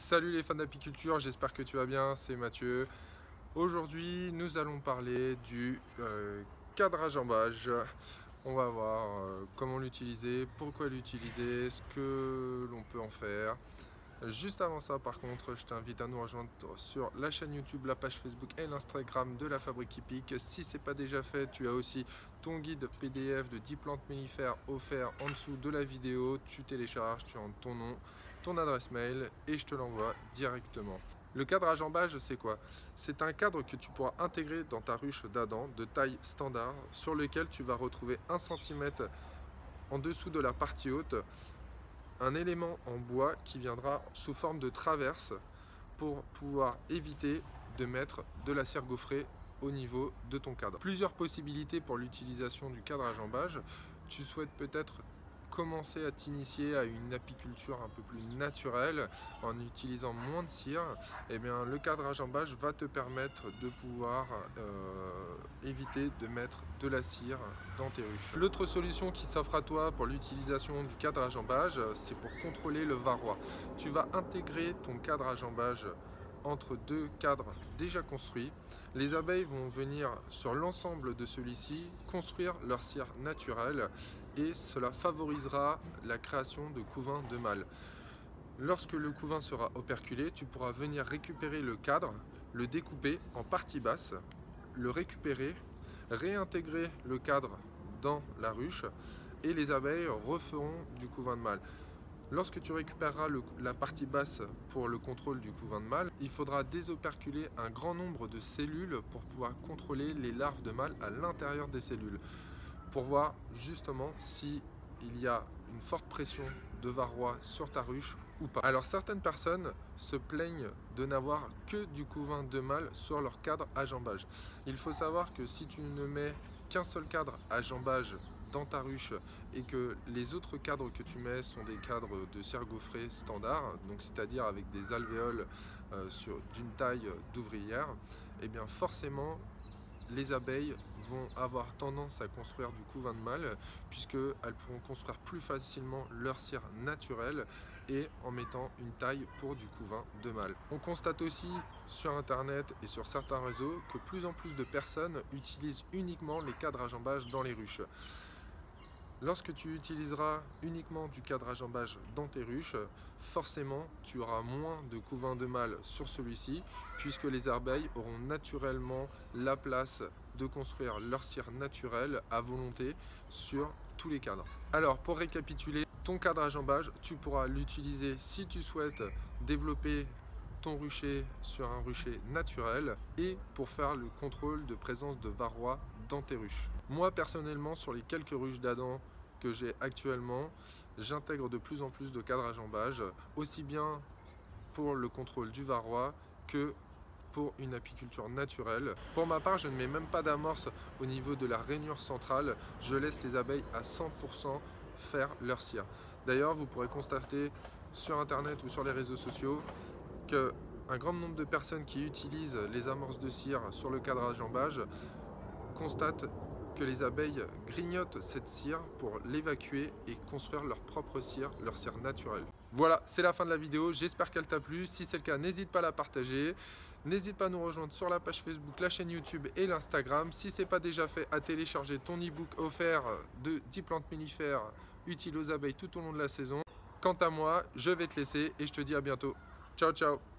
Salut les fans d'apiculture, j'espère que tu vas bien, c'est Mathieu. Aujourd'hui, nous allons parler du cadre à jambage. On va voir comment l'utiliser, pourquoi l'utiliser, ce que l'on peut en faire. Juste avant ça, par contre, je t'invite à nous rejoindre sur la chaîne YouTube, la page Facebook et l'Instagram de la Fabrique Hippique. Si ce n'est pas déjà fait, tu as aussi ton guide PDF de 10 plantes mellifères offert en dessous de la vidéo. Tu télécharges, tu rentres ton nom, ton adresse mail et je te l'envoie directement. Le cadre à jambage, c'est quoi? C'est un cadre que tu pourras intégrer dans ta ruche d'Adam de taille standard sur lequel tu vas retrouver 1 cm en dessous de la partie haute un élément en bois qui viendra sous forme de traverse pour pouvoir éviter de mettre de la cire gaufrée au niveau de ton cadre. Plusieurs possibilités pour l'utilisation du cadre à jambage. Tu souhaites peut-être commencer à t'initier à une apiculture un peu plus naturelle en utilisant moins de cire, eh bien, le cadre à jambage va te permettre de pouvoir éviter de mettre de la cire dans tes ruches. L'autre solution qui s'offre à toi pour l'utilisation du cadre à jambage, c'est pour contrôler le varroa. Tu vas intégrer ton cadre à jambage entre deux cadres déjà construits. Les abeilles vont venir sur l'ensemble de celui-ci construire leur cire naturelle et cela favorisera la création de couvains de mâles. Lorsque le couvain sera operculé, tu pourras venir récupérer le cadre, le découper en partie basse, le récupérer, réintégrer le cadre dans la ruche et les abeilles referont du couvain de mâle. Lorsque tu récupéreras la partie basse pour le contrôle du couvain de mâle, il faudra désoperculer un grand nombre de cellules pour pouvoir contrôler les larves de mâle à l'intérieur des cellules, pour voir justement si il y a une forte pression de varroa sur ta ruche ou pas. Alors certaines personnes se plaignent de n'avoir que du couvain de mâle sur leur cadre à jambage. Il faut savoir que si tu ne mets qu'un seul cadre à jambage dans ta ruche et que les autres cadres que tu mets sont des cadres de cire gaufrée standard, donc c'est-à-dire avec des alvéoles d'une taille d'ouvrière, et bien forcément les abeilles vont avoir tendance à construire du couvain de mâle puisqu'elles pourront construire plus facilement leur cire naturelle et en mettant une taille pour du couvain de mâle. On constate aussi sur internet et sur certains réseaux que plus en plus de personnes utilisent uniquement les cadres à jambage dans les ruches. Lorsque tu utiliseras uniquement du cadre à jambage dans tes ruches, forcément tu auras moins de couvain de mâle sur celui-ci puisque les abeilles auront naturellement la place de construire leur cire naturelle à volonté sur tous les cadres. Alors pour récapituler, ton cadre à jambage, tu pourras l'utiliser si tu souhaites développer ton rucher sur un rucher naturel et pour faire le contrôle de présence de varroa dans tes ruches. Moi personnellement, sur les quelques ruches d'Adam que j'ai actuellement, j'intègre de plus en plus de cadres à jambage, aussi bien pour le contrôle du varroa que pour une apiculture naturelle. Pour ma part, je ne mets même pas d'amorce au niveau de la rainure centrale, je laisse les abeilles à 100% faire leur cire. D'ailleurs, vous pourrez constater sur internet ou sur les réseaux sociaux qu'un grand nombre de personnes qui utilisent les amorces de cire sur le cadre à jambage constatent que les abeilles grignotent cette cire pour l'évacuer et construire leur propre cire, leur cire naturelle. Voilà, c'est la fin de la vidéo, j'espère qu'elle t'a plu. Si c'est le cas, n'hésite pas à la partager. N'hésite pas à nous rejoindre sur la page Facebook, la chaîne YouTube et l'Instagram. Si ce n'est pas déjà fait, à télécharger ton e-book offert de 10 plantes mellifères utiles aux abeilles tout au long de la saison. Quant à moi, je vais te laisser et je te dis à bientôt. Ciao, ciao!